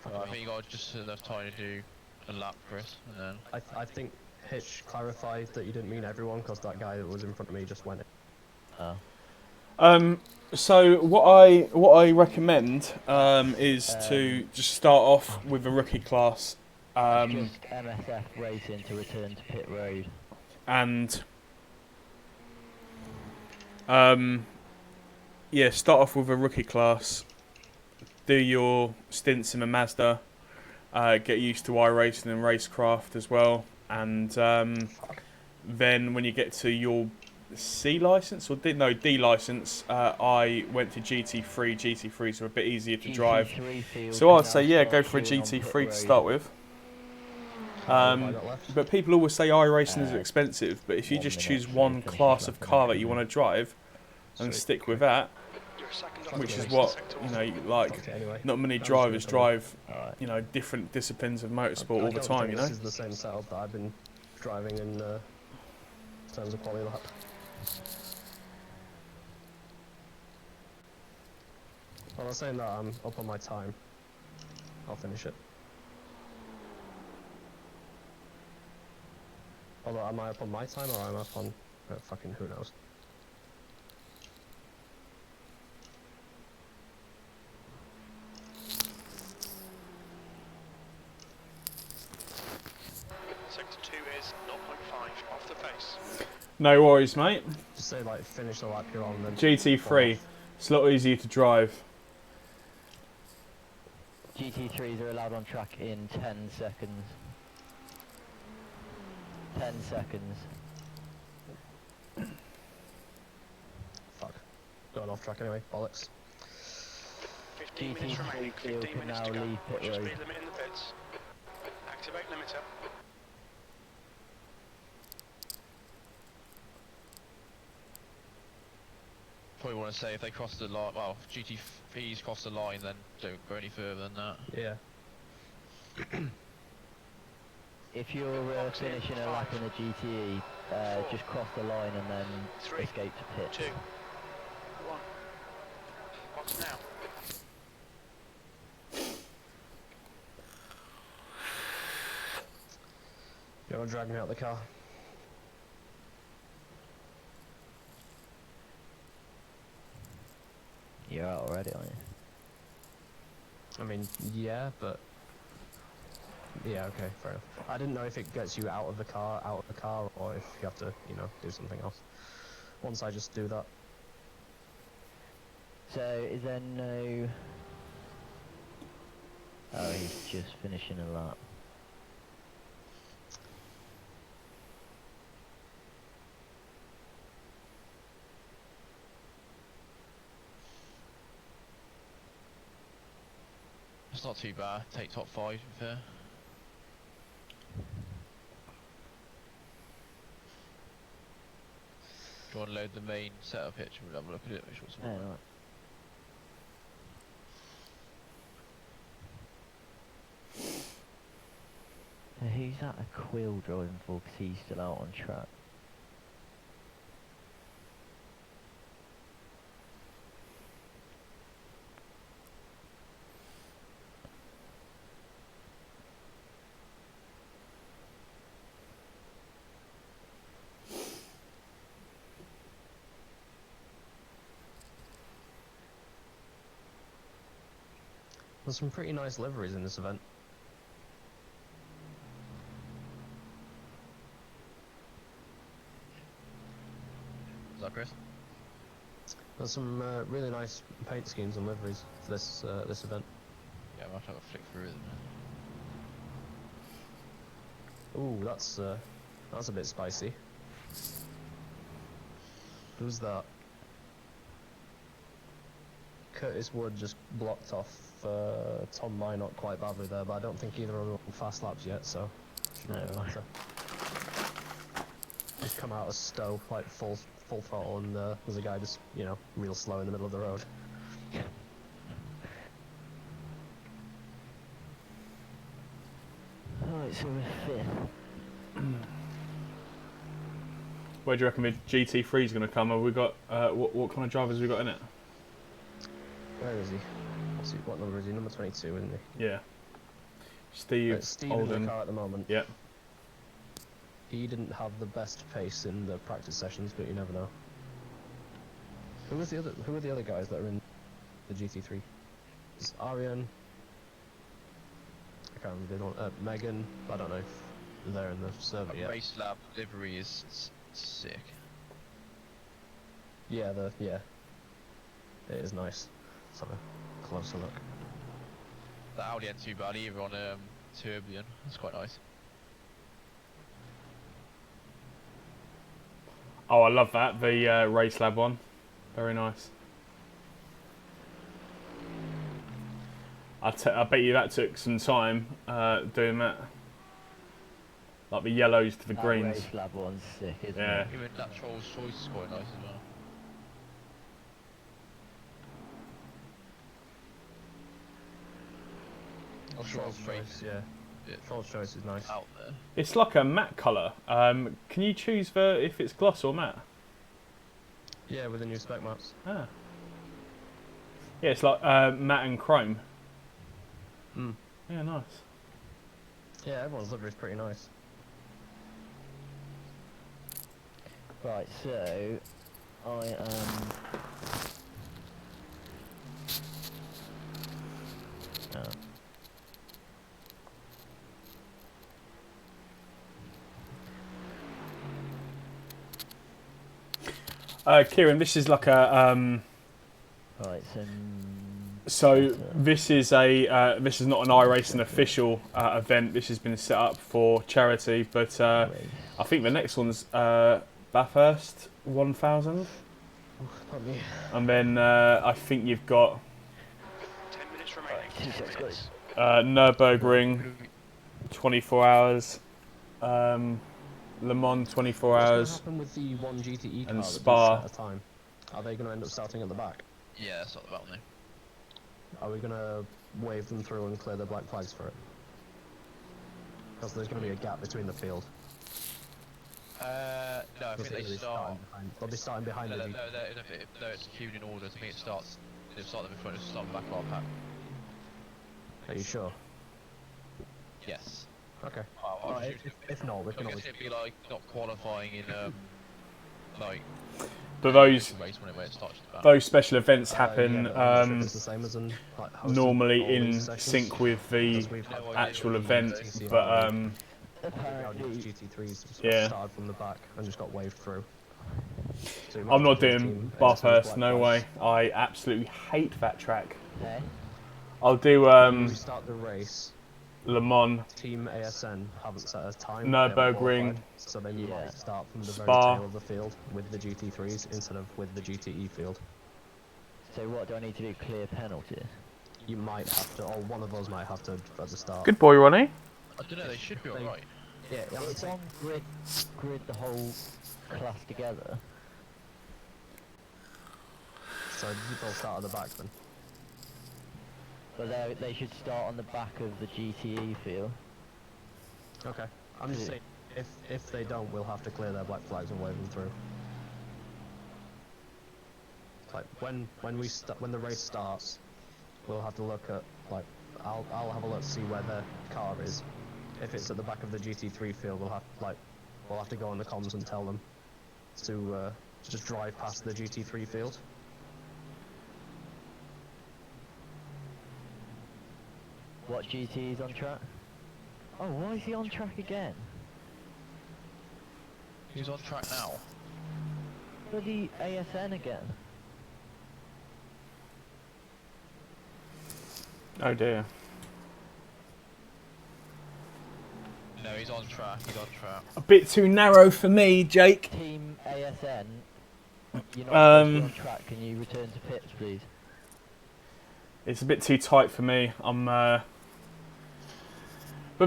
I think you got just enough time to do a lap, Chris, and then. I think Hitch clarified that you didn't mean everyone because that guy that was in front of me just went in. Oh. So what I recommend is to just start off with a rookie class, Just MSF Racing to return to pit road. and yeah, start off with a rookie class. Do your stints in a Mazda, get used to iRacing and racecraft as well, and then when you get to your C license or D license, I went to GT3. GT3s are a bit easier to drive, so I'd say yeah, go for a GT3 to start with. How long have I got left? But people always say iRacing is expensive, but if you 1 just minute, choose so one finish class this of lap car and that you then want to drive and Sweet. stick with that, You're a second off which the is pace, what sector you one. know, like Okay, anyway. not many I'm just gonna drivers come in. drive, Alright. you know, different disciplines of I motorsport all the don't time. think You know. this is the same setup that I've been driving in terms of quality lap. Well, I was saying that I'm up on my time. I'll finish it. Although, am I up on my time or am I up on fucking who knows? Sector 2 is 0.5 off the pace. No worries, mate. Just say like finish the lap you're on, then GT3, it's a lot easier to drive. GT3s are allowed on track in 10 seconds. 10 seconds. Fuck. Going off track anyway. Bollocks. 15 minutes GT3 remaining, field 15 can minutes now to go. leave pit What's your road. speed limit in the pits? Activate limiter. Probably want to say if they cross the line, well, if GT3s cross the line, then don't go any further than that. Yeah. If you're finishing a lap in a GTE, just cross the line and then 3, escape to pits. 2, 1. Box now. You wanna drag me out the car? You're out already, aren't you? I mean, yeah, but yeah, okay, fair enough. I didn't know if it gets you out of the car, or if you have to, you know, do something else. Once I just do that, So, is there no... Oh, he's just finishing a lap. It's not too bad. Take top 5, to be fair. Do you want to load the main setup hitch? We'll have a look at it. Make sure it's all Oh, right. right. So who's that a Quill driving for? Because he's still out on track. there's some pretty nice liveries in this event. Is that Chris? There's some really nice paint schemes and liveries for this this event. Yeah, I'll have to have a flick through them. Ooh, that's a bit spicy. Who's that? Curtis Wood just blocked off Tom Minot quite badly there, but I don't think either of them are fast laps yet, so shouldn't really No. matter. Just come out of Stowe like full throttle, and there's a guy just, you know, real slow in the middle of the road. Alright, so we're 5th. Where do you reckon the GT3 is going to come? Have we got what kind of drivers have we got in it? Where is he? What number is he? Number 22, isn't he? Yeah, Steve Steve in the Olden. car at the moment. Yeah. He didn't have the best pace in the practice sessions, but you never know. Who are the other guys that are in the GT3? It's Arian. I can't remember the other one. Megan. I don't know if they're in the server yet. Race lab livery is sick. Yeah, it is nice. Let's have a closer look. The Audi ain't too bad either on Turbulent. That's quite nice. Oh, I love that. The Race Lab one. Very nice. I bet you that took some time doing that. Like the yellows to the That greens. race lab one's sick, isn't Yeah. it? Even that Troll's Choice is quite nice as well. Not sure Troll's if Choice, yeah. Troll's Choice is nice. out there. It's like a matte colour. Can you choose if it's gloss or matte? Yeah, with the new spec maps. Ah. Yeah, it's like matte and chrome. Hmm. Yeah, nice. Yeah, everyone's livery is pretty nice. Right, so I am. Oh. Kieran, this is like a Right, so. so this is a this is not an iRacing official event. This has been set up for charity, but I think the next one's Bathurst 1000, and then I think you've got 10 minutes remaining. 10 minutes. Nürburgring 24 hours, Le Mans 24 What's going to hours. happen with the one GTE car and that does Spa. set a time? Are they going to end up starting at the back? Yeah, that's not the bad one Are we going to wave them through and clear their black flags for it? Because there's going to be a gap between the field. No, I think they start. They'll be starting behind No, the no, GTE. no, it's queued in order. I think it starts. They start them in front. It starts back of our pack. Are you sure? Yes. Okay. I'll Alright, if not, we I can guess always... it'd be like not qualifying in like But those race when it starts at the back. those special events happen yeah, but I'm not sure if it's the same as in, like, hosted normally all these in sessions, sync with the because we've had actual the event, GT but Audi Apparently, GT3s Yeah. started from the back and just got waved through. So you might I'm have not to give doing Team ASN Bathurst. black No way. flags. I absolutely hate that track. eh? I'll do When we start the race, Le Mans, Team ASN haven't set a time. they haven't Nürburgring, qualified, so they Yeah. might start from the very Spa. tail of the field with the GT3s instead of with the GTE field. So what do I need to do? Clear penalties? You might have to, or one of us might have to at the start. Good boy, Ronnie. I don't know. They should be They- alright. Yeah, yeah, It's on grid the whole class together. so they'll start at the back then. But they should start on the back of the GTE field. Okay. I'm just Yeah. saying, if they don't, we'll have to clear their black flags and wave them through. Like when the race starts, we'll have to look at, like, I'll have a look to see where their car is. If it's at the back of the GT3 field, we'll have to go on the comms and tell them to just drive past the GT3 field. What GT is on track? Oh, why is he on track again? Who's on track now? Bloody ASN again. Oh dear. No, he's on track. He's on track. A bit too narrow for me, Jake. Team ASN, you're not supposed to be on Um, track. Can you return to pits, please? It's a bit too tight for me. But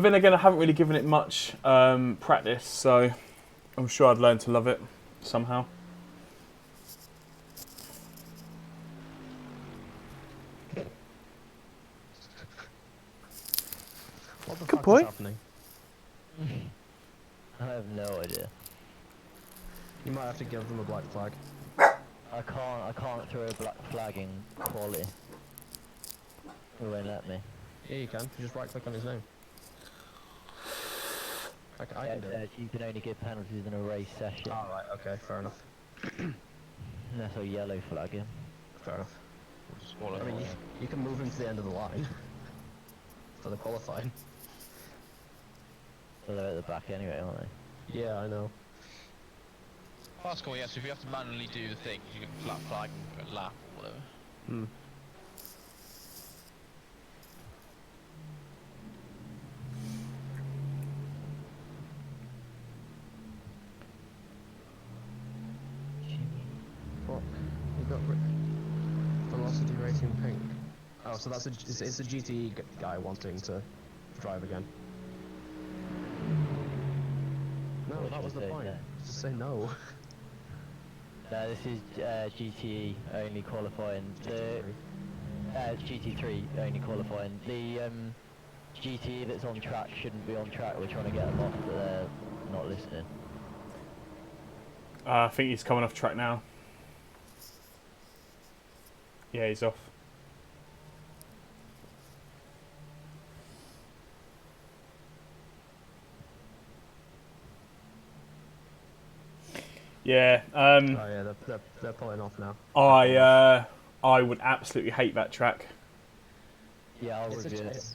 then again, I haven't really given it much practice, so I'm sure I'd learn to love it somehow. What the Good fuck boy. is happening? I have no idea. You might have to give them a black flag. I can't throw a black flag in quality. It won't let me. Yeah, you can. You just right click on his name. I can do it. You can only give penalties in a race session. Alright, okay, fair enough. That's a yellow flag him. Fair enough. Smaller. I mean, you can move him to the end of the line for the qualifying. Well, they're at the back anyway, aren't they? Yeah, I know. That's cool. Yeah. So if you have to manually do the thing, you can flat flag a lap or whatever. Hmm. Oh, so that's it's a GTE guy wanting to drive again. No, What that should was I the say point. then? Just say no. No, this is GTE only qualifying. The GT3 only qualifying. The GTE that's on track shouldn't be on track. We're trying to get them off, but they're not listening. I think he's coming off track now. Yeah, he's off. Yeah. Oh yeah, they're pulling off now. I would absolutely hate that track. Yeah, I'll It's a, review it.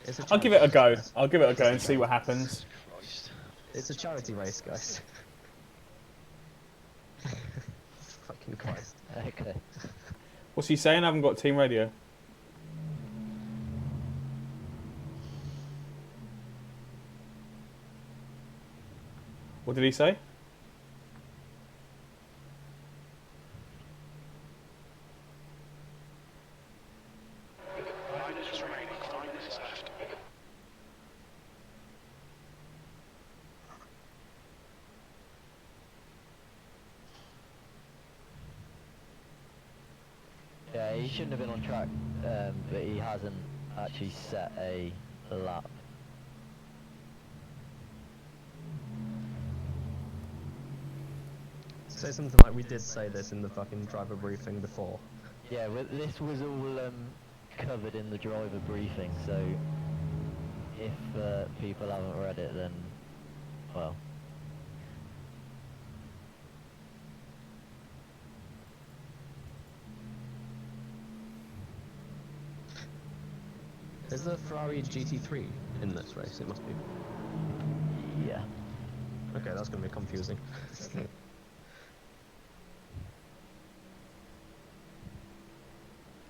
it's a I'll give it a charity go. race, guys. I'll give it a go and see what happens. Christ. It's a charity race, guys. Fucking Christ. Okay. What's he saying? I haven't got team radio. What did he say? 5 minutes remaining, 5 minutes left. Yeah, he shouldn't have been on track, but he hasn't actually set a lap. Say something like we did say this in the fucking driver briefing before. Yeah, well, this was all covered in the driver briefing, so if people haven't read it, then, well. Is the Ferrari GT3 in this race? It must be. Yeah. Okay, that's gonna be confusing.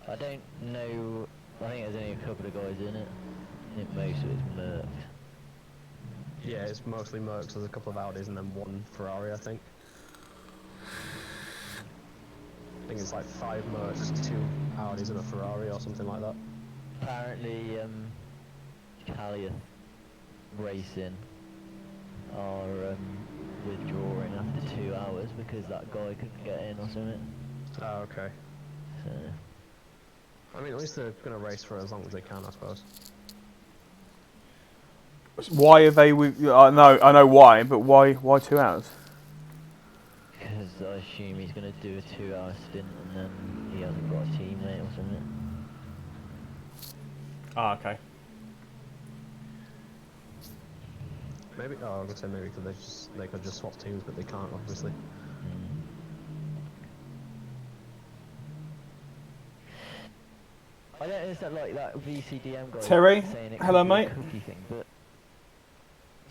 I don't know, I think there's only a couple of guys in it. I think most of it's Mercs. Yeah, it's mostly Mercs. There's a couple of Audis and then one Ferrari, I think. I think it's like 5 Mercs, 2 Audis and a Ferrari or something like that. Apparently, Callias Racing are withdrawing after 2 hours because that guy couldn't get in or something. Oh, okay. So, I mean, at least they're gonna race for as long as they can, I suppose. Why are they with? I know why, but why 2 hours? because I assume he's going to do a 2-hour stint and then he hasn't got a teammate or something. Ah, okay. Maybe. Oh, I was gonna say maybe because they could just swap teams, but they can't, obviously. I don't understand like that VCDM guy Terry, saying it hello, could be a mate. cookie thing, but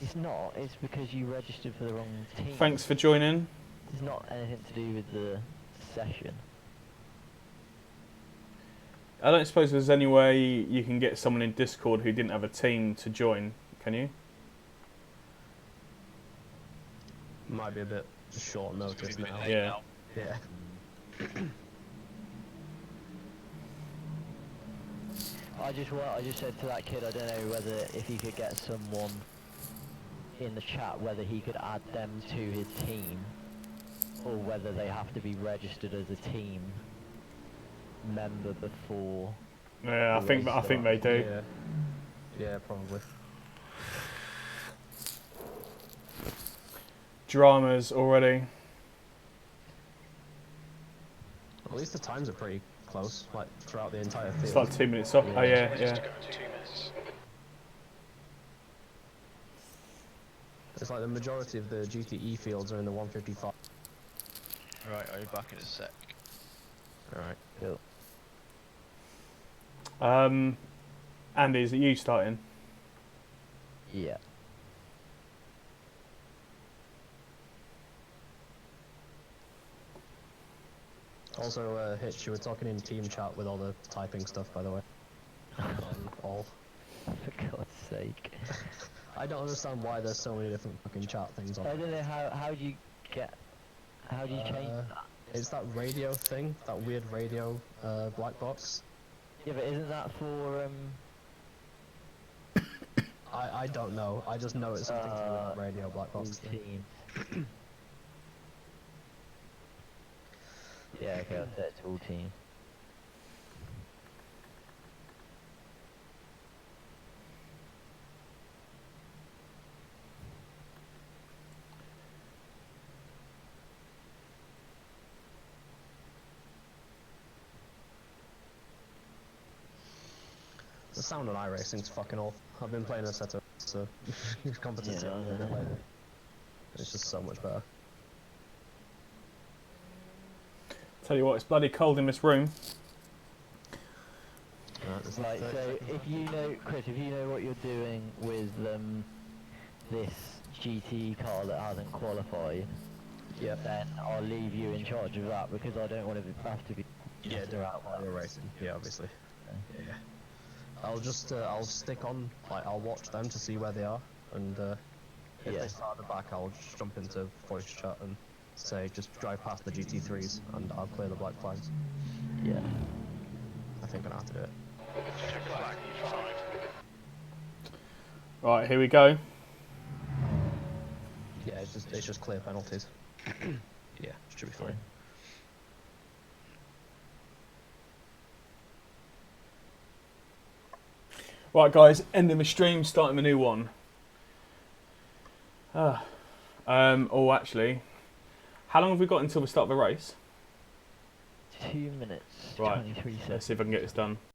it's not. It's because you registered for the wrong team. Thanks for joining. It's not anything to do with the session. I don't suppose there's any way you can get someone in Discord who didn't have a team to join, can you? Might be a bit short notice now. Yeah. Yeah. I just said to that kid, I don't know whether if he could get someone in the chat, whether he could add them to his team, or whether they have to be registered as a team member before. Yeah, I think they do. Yeah. Yeah, probably. Dramas already. At least the times are pretty close, like throughout the entire field. It's like 2 minutes off. Oh yeah, Just yeah. to go, 2 minutes. It's like the majority of the GTE fields are in the 155. Right, I'll be back in a sec. Alright. Cool. Andy, is it you starting? Yeah. Also, Hitch, you were talking in team chat with all the typing stuff, by the way. All. For God's sake. I don't understand why there's so many different fucking chat things on. I don't know how do you change that? It's that radio thing, that weird radio black box. Yeah, but isn't that for I don't know. I just know it's something to do with the radio black all box thing. teams? Yeah, okay, I'll set it to all teams. The sound on iRacing's fucking awful. I've been playing a set of competition. Yeah. It's just so much better. Tell you what, it's bloody cold in this room. Right, so if you know, Chris, if you know what you're doing with this GT car that hasn't qualified, Yeah. then I'll leave you in charge of that because I don't want to have to be. Yeah, do it while you're racing. Yeah, obviously. Yeah. I'll just I'll stick on, like, I'll watch them to see where they are, and if Yeah. they start at the back, I'll just jump into voice chat and say just drive past the GT3s and I'll clear the black flags. Yeah. I think I'm gonna have to do it. Check flag, E5. Right, here we go. Yeah, it's just clear penalties. Yeah, should be fine. Right, guys, ending the stream, starting the new one. Oh, actually, how long have we got until we start the race? 2 minutes, Right. 23 seconds. Let's see if I can get this done.